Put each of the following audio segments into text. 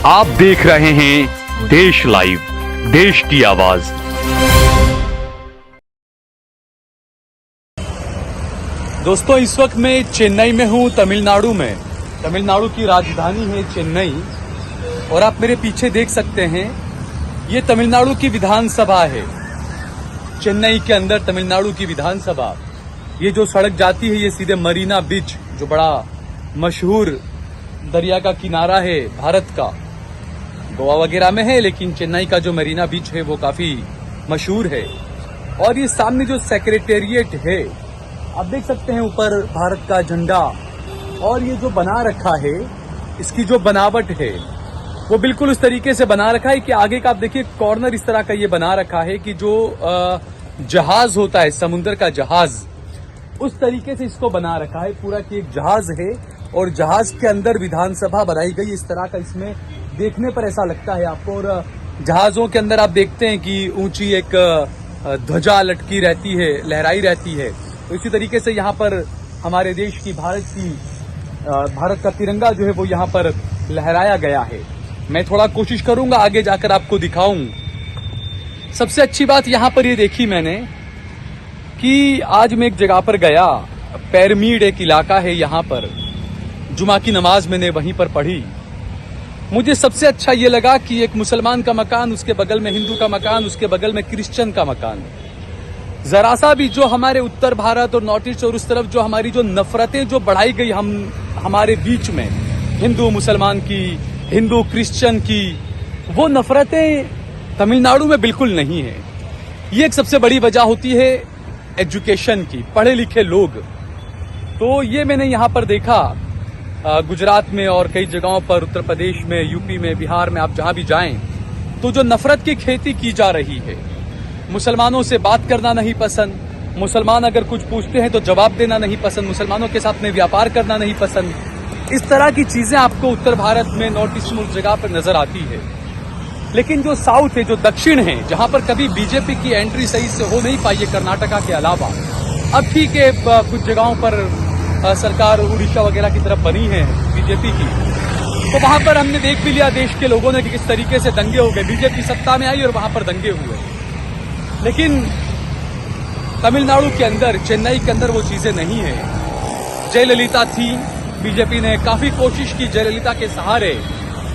आप देख रहे हैं देश लाइव, देश की आवाज। दोस्तों, इस वक्त मैं चेन्नई में हूं, तमिलनाडु में। तमिलनाडु की राजधानी है चेन्नई और आप मेरे पीछे देख सकते हैं, ये तमिलनाडु की विधानसभा है। चेन्नई के अंदर तमिलनाडु की विधानसभा। ये जो सड़क जाती है ये सीधे मरीना बीच, जो बड़ा मशहूर दरिया का किनारा है भारत का, गोवा वगैरह में है, लेकिन चेन्नई का जो मरीना बीच है वो काफी मशहूर है। और ये सामने जो सेक्रेटेरिएट है, आप देख सकते हैं ऊपर भारत का झंडा। और ये जो बना रखा है, इसकी जो बनावट है वो बिल्कुल उस तरीके से बना रखा है कि आगे का आप देखिए कॉर्नर इस तरह का ये बना रखा है कि जो जहाज होता है, समुद्र का जहाज, उस तरीके से इसको बना रखा है पूरा कि एक जहाज है और जहाज के अंदर विधानसभा बनाई गई। इस तरह का इसमें देखने पर ऐसा लगता है आपको। और जहाजों के अंदर आप देखते हैं कि ऊंची एक ध्वजा लटकी रहती है, लहराई रहती है। तो इसी तरीके से यहाँ पर हमारे देश की भारत का तिरंगा जो है वो यहाँ पर लहराया गया है। मैं थोड़ा कोशिश करूंगा आगे जाकर आपको दिखाऊं। सबसे अच्छी बात यहाँ पर ये देखी मैंने कि आज मैं एक जगह पर गया, पैरमीड एक इलाका है यहाँ पर, जुमा की नमाज मैंने वहीं पर पढ़ी। मुझे सबसे अच्छा ये लगा कि एक मुसलमान का मकान, उसके बगल में हिंदू का मकान, उसके बगल में क्रिश्चियन का मकान। जरा सा भी जो हमारे उत्तर भारत और नॉर्थ ईस्ट और उस तरफ जो हमारी जो नफरतें जो बढ़ाई गई हमारे बीच में, हिंदू मुसलमान की, हिंदू क्रिश्चियन की, वो नफरतें तमिलनाडु में बिल्कुल नहीं है। ये एक सबसे बड़ी वजह होती है एजुकेशन की, पढ़े लिखे लोग। तो ये मैंने यहाँ पर देखा, गुजरात में और कई जगहों पर, उत्तर प्रदेश में, यूपी में, बिहार में, आप जहां भी जाएं तो जो नफरत की खेती की जा रही है, मुसलमानों से बात करना नहीं पसंद, मुसलमान अगर कुछ पूछते हैं तो जवाब देना नहीं पसंद, मुसलमानों के साथ में व्यापार करना नहीं पसंद, इस तरह की चीजें आपको उत्तर भारत में, नॉर्थ ईस्ट में उस जगह पर नजर आती है। लेकिन जो साउथ है, जो दक्षिण है, जहां पर कभी बीजेपी की एंट्री सही से हो नहीं पाई है कर्नाटका के अलावा, अब ठीक है कुछ जगहों पर सरकार उड़ीसा वगैरह की तरफ बनी है बीजेपी की, तो वहां पर हमने देख भी लिया देश के लोगों ने कि किस तरीके से दंगे हो गए। बीजेपी सत्ता में आई और वहां पर दंगे हुए। लेकिन तमिलनाडु के अंदर, चेन्नई के अंदर वो चीजें नहीं है। जयललिता थी, बीजेपी ने काफी कोशिश की जयललिता के सहारे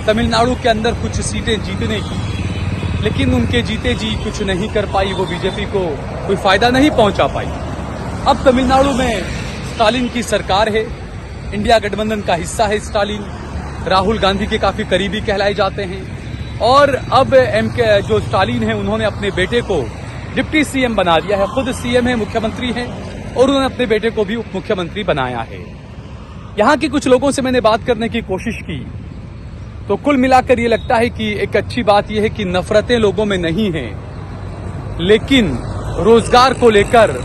तमिलनाडु के अंदर कुछ सीटें जीतने की, लेकिन उनके जीते जी कुछ नहीं कर पाई, वो बीजेपी को कोई फायदा नहीं पहुंचा पाई। अब तमिलनाडु में स्टालिन की सरकार है, इंडिया गठबंधन का हिस्सा है स्टालिन, राहुल गांधी के काफी करीबी कहलाए जाते हैं। और अब जो स्टालिन है, उन्होंने अपने बेटे को डिप्टी सीएम बना दिया है। खुद सीएम है, मुख्यमंत्री हैं, और उन्होंने अपने बेटे को भी उप मुख्यमंत्री बनाया है। यहाँ के कुछ लोगों से मैंने बात करने की कोशिश की, तो कुल मिलाकर ये लगता है कि एक अच्छी बात यह है कि नफरतें लोगों में नहीं है, लेकिन रोजगार को लेकर,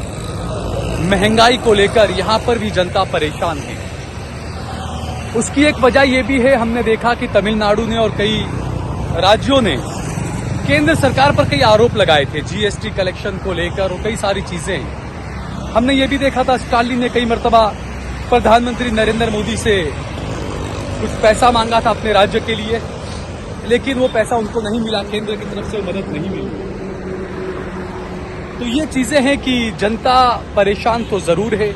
महंगाई को लेकर यहां पर भी जनता परेशान है। उसकी एक वजह यह भी है, हमने देखा कि तमिलनाडु ने और कई राज्यों ने केंद्र सरकार पर कई आरोप लगाए थे जीएसटी कलेक्शन को लेकर और कई सारी चीजें। हमने ये भी देखा था स्टालिन ने कई मर्तबा प्रधानमंत्री नरेंद्र मोदी से कुछ पैसा मांगा था अपने राज्य के लिए, लेकिन वो पैसा उनको नहीं मिला, केंद्र की तरफ से मदद नहीं मिली। तो ये चीजें हैं कि जनता परेशान तो जरूर है,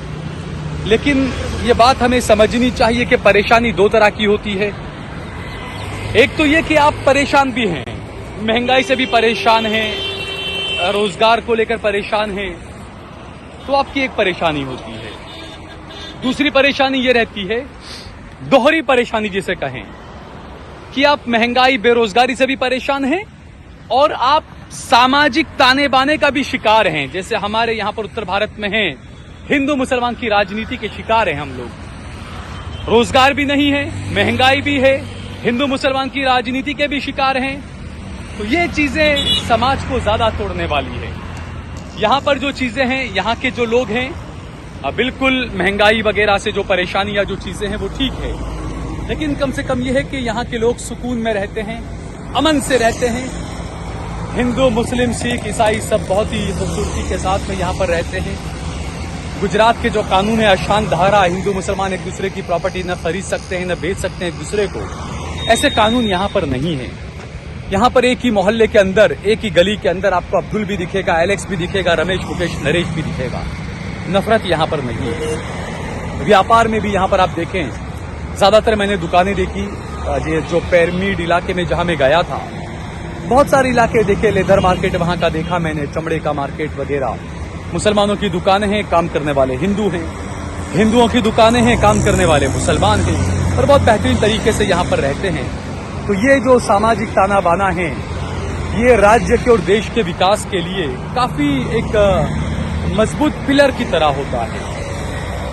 लेकिन ये बात हमें समझनी चाहिए कि परेशानी दो तरह की होती है। एक तो ये कि आप परेशान भी हैं, महंगाई से भी परेशान हैं, रोजगार को लेकर परेशान हैं, तो आपकी एक परेशानी होती है। दूसरी परेशानी ये रहती है, दोहरी परेशानी जिसे कहें, कि आप महंगाई, बेरोजगारी से भी परेशान हैं और आप सामाजिक ताने बाने का भी शिकार हैं। जैसे हमारे यहाँ पर उत्तर भारत में है, हिंदू मुसलमान की राजनीति के शिकार हैं हम लोग। रोजगार भी नहीं है, महंगाई भी है, हिंदू मुसलमान की राजनीति के भी शिकार हैं। तो ये चीजें समाज को ज्यादा तोड़ने वाली है। यहाँ पर जो चीजें हैं, यहाँ के जो लोग हैं, बिल्कुल महंगाई वगैरह से जो परेशानी या जो चीजें हैं वो ठीक है, लेकिन कम से कम ये है कि यहाँ के लोग सुकून में रहते हैं, अमन से रहते हैं। हिंदू, मुस्लिम, सिख, ईसाई सब बहुत ही खूबसूरती के साथ में यहाँ पर रहते हैं। गुजरात के जो कानून है, अशांत धारा, हिंदू मुसलमान एक दूसरे की प्रॉपर्टी न खरीद सकते हैं, न बेच सकते हैं एक दूसरे को, ऐसे कानून यहाँ पर नहीं है। यहाँ पर एक ही मोहल्ले के अंदर, एक ही गली के अंदर आपको अब्दुल भी दिखेगा, एलेक्स भी दिखेगा, रमेश, मुकेश, नरेश भी दिखेगा। नफरत यहाँ पर नहीं है। व्यापार में भी यहाँ पर आप देखें, ज्यादातर मैंने दुकानें देखी जो पैरमीड इलाके में जहां मैं गया था, बहुत सारे इलाके देखे, लेदर मार्केट वहां का देखा मैंने, चमड़े का मार्केट वगैरह। मुसलमानों की दुकानें हैं, काम करने वाले हिंदू हैं, हिंदुओं की दुकानें हैं, काम करने वाले मुसलमान हैं, और बहुत बेहतरीन तरीके से यहाँ पर रहते हैं। तो ये जो सामाजिक ताना बाना है, ये राज्य के और देश के विकास के लिए काफी एक मजबूत पिलर की तरह होता है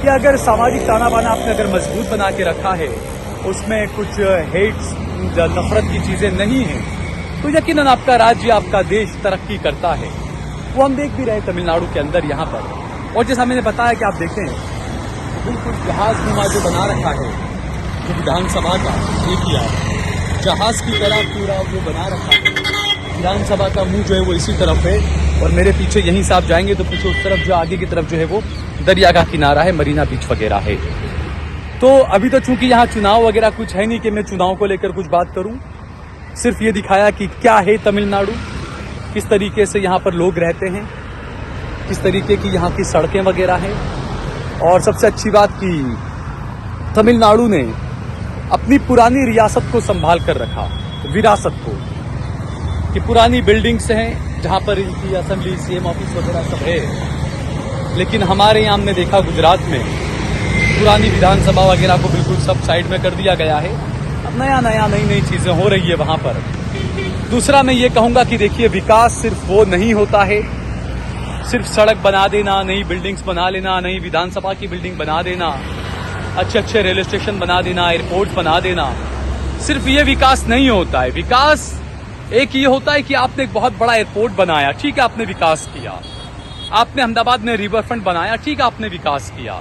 कि अगर सामाजिक ताना बाना आपने अगर मजबूत बना के रखा है, उसमें कुछ हेट्स, नफरत की चीजें नहीं है, तो यकीनन आपका राज्य, आपका देश तरक्की करता है। वो हम देख भी रहे तमिलनाडु के अंदर यहाँ पर। और जैसा मैंने बताया कि आप देखें, बिल्कुल जहाज नुमा जो बना रखा है, जो विधानसभा का एक ही जहाज की तरह पूरा वो बना रखा है। विधानसभा का मुंह जो है वो इसी तरफ है, और मेरे पीछे यहीं से आप जाएंगे तो पीछे उस तरफ जो आगे की तरफ जो है वो दरिया का किनारा है, मरीना बीच वगैरह है। तो अभी तो चूंकि यहाँ चुनाव वगैरह कुछ है नहीं कि मैं चुनाव को लेकर कुछ बात करूं, सिर्फ ये दिखाया कि क्या है तमिलनाडु, किस तरीके से यहाँ पर लोग रहते हैं, किस तरीके की यहाँ की सड़कें वगैरह हैं। और सबसे अच्छी बात कि तमिलनाडु ने अपनी पुरानी रियासत को संभाल कर रखा, विरासत को, कि पुरानी बिल्डिंग्स हैं जहां पर इनकी असेंबली, सीएम ऑफिस वगैरह सब है। लेकिन हमारे यहाँ हमने देखा गुजरात में पुरानी विधानसभा वगैरह को बिल्कुल सब साइड में कर दिया गया है। अब नई नई चीजें हो रही है वहां पर। दूसरा मैं ये कहूंगा कि देखिए, विकास सिर्फ वो नहीं होता है, सिर्फ सड़क बना देना, नई बिल्डिंग्स बना लेना, नई विधानसभा की बिल्डिंग बना देना, अच्छे रेलवे स्टेशन बना देना, एयरपोर्ट बना देना, सिर्फ ये विकास नहीं होता है। विकास एक ये होता है कि आपने एक बहुत बड़ा एयरपोर्ट बनाया, ठीक है, आपने विकास किया। आपने अहमदाबाद में रिवर फ्रंट बनाया, ठीक है, आपने विकास किया।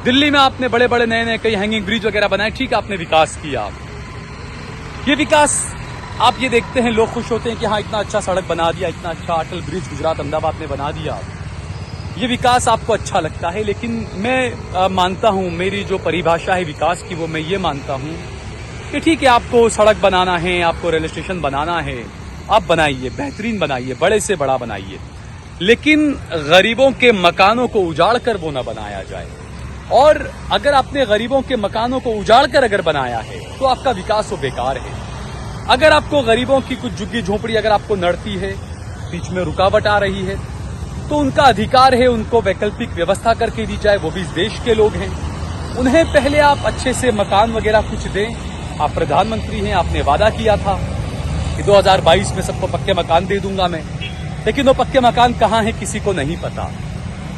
दिल्ली में आपने बड़े बड़े नए कई हैंगिंग ब्रिज वगैरह बनाए, ठीक है, आपने विकास किया। ये विकास आप ये देखते हैं, लोग खुश होते हैं कि हाँ इतना अच्छा सड़क बना दिया, इतना अच्छा अटल ब्रिज गुजरात अहमदाबाद में बना दिया। ये विकास आपको अच्छा लगता है, लेकिन मैं मानता हूं, मेरी जो परिभाषा है विकास की, वो मैं ये मानता हूं कि ठीक है, आपको सड़क बनाना है, आपको रेलवे स्टेशन बनाना है, आप बनाइए, बेहतरीन बनाइए, बड़े से बड़ा बनाइए, लेकिन गरीबों के मकानों को उजाड़ कर वो न बनाया जाए। और अगर आपने गरीबों के मकानों को उजाड़ कर अगर बनाया है तो आपका विकास वो बेकार है। अगर आपको गरीबों की कुछ झुग्गी झोपड़ी अगर आपको नड़ती है, बीच में रुकावट आ रही है, तो उनका अधिकार है, उनको वैकल्पिक व्यवस्था करके दी जाए। वो भी इस देश के लोग हैं, उन्हें पहले आप अच्छे से मकान वगैरह कुछ दें। आप प्रधानमंत्री हैं, आपने वादा किया था कि 2022 में सबको पक्के मकान दे दूंगा मैं, लेकिन वो पक्के मकान कहाँ हैं किसी को नहीं पता।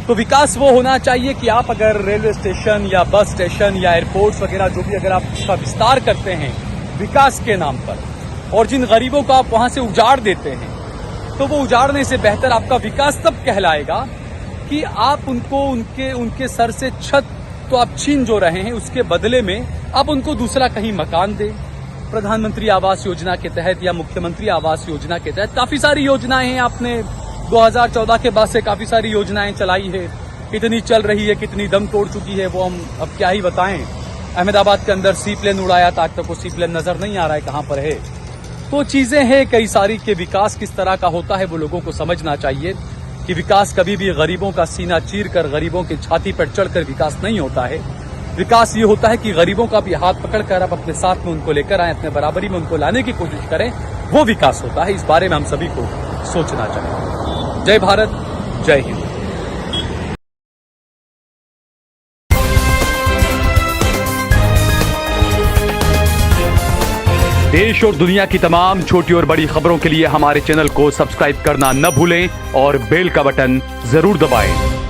तो विकास वो होना चाहिए कि आप अगर रेलवे स्टेशन या बस स्टेशन या एयरपोर्ट्स वगैरह जो भी अगर आप उसका विस्तार करते हैं विकास के नाम पर, और जिन गरीबों को आप वहां से उजाड़ देते हैं, तो वो उजाड़ने से बेहतर आपका विकास तब कहलाएगा कि आप उनको उनके सर से छत तो आप छीन जो रहे हैं, उसके बदले में आप उनको दूसरा कहीं मकान दें। प्रधानमंत्री आवास योजना के तहत या मुख्यमंत्री आवास योजना के तहत काफी सारी योजनाएं हैं, आपने 2014 के बाद से काफी सारी योजनाएं चलाई है, कितनी चल रही है, कितनी दम तोड़ चुकी है, वो हम अब क्या ही बताएं। अहमदाबाद के अंदर सी प्लेन उड़ाया था, आज तक वो सी प्लेन नजर नहीं आ रहा है कहां पर है। तो चीजें हैं कई सारी के विकास किस तरह का होता है वो लोगों को समझना चाहिए कि विकास कभी भी गरीबों का सीना चीर कर, गरीबों की छाती पर चढ़कर विकास नहीं होता है। विकास ये होता है कि गरीबों का भी हाथ पकड़कर आप अपने साथ में उनको लेकर आए, अपने बराबरी में उनको लाने की कोशिश करें, वो विकास होता है। इस बारे में हम सभी को सोचना चाहिए। जय भारत, जय हिंद। देश और दुनिया की तमाम छोटी और बड़ी खबरों के लिए हमारे चैनल को सब्सक्राइब करना न भूलें और बेल का बटन जरूर दबाएं।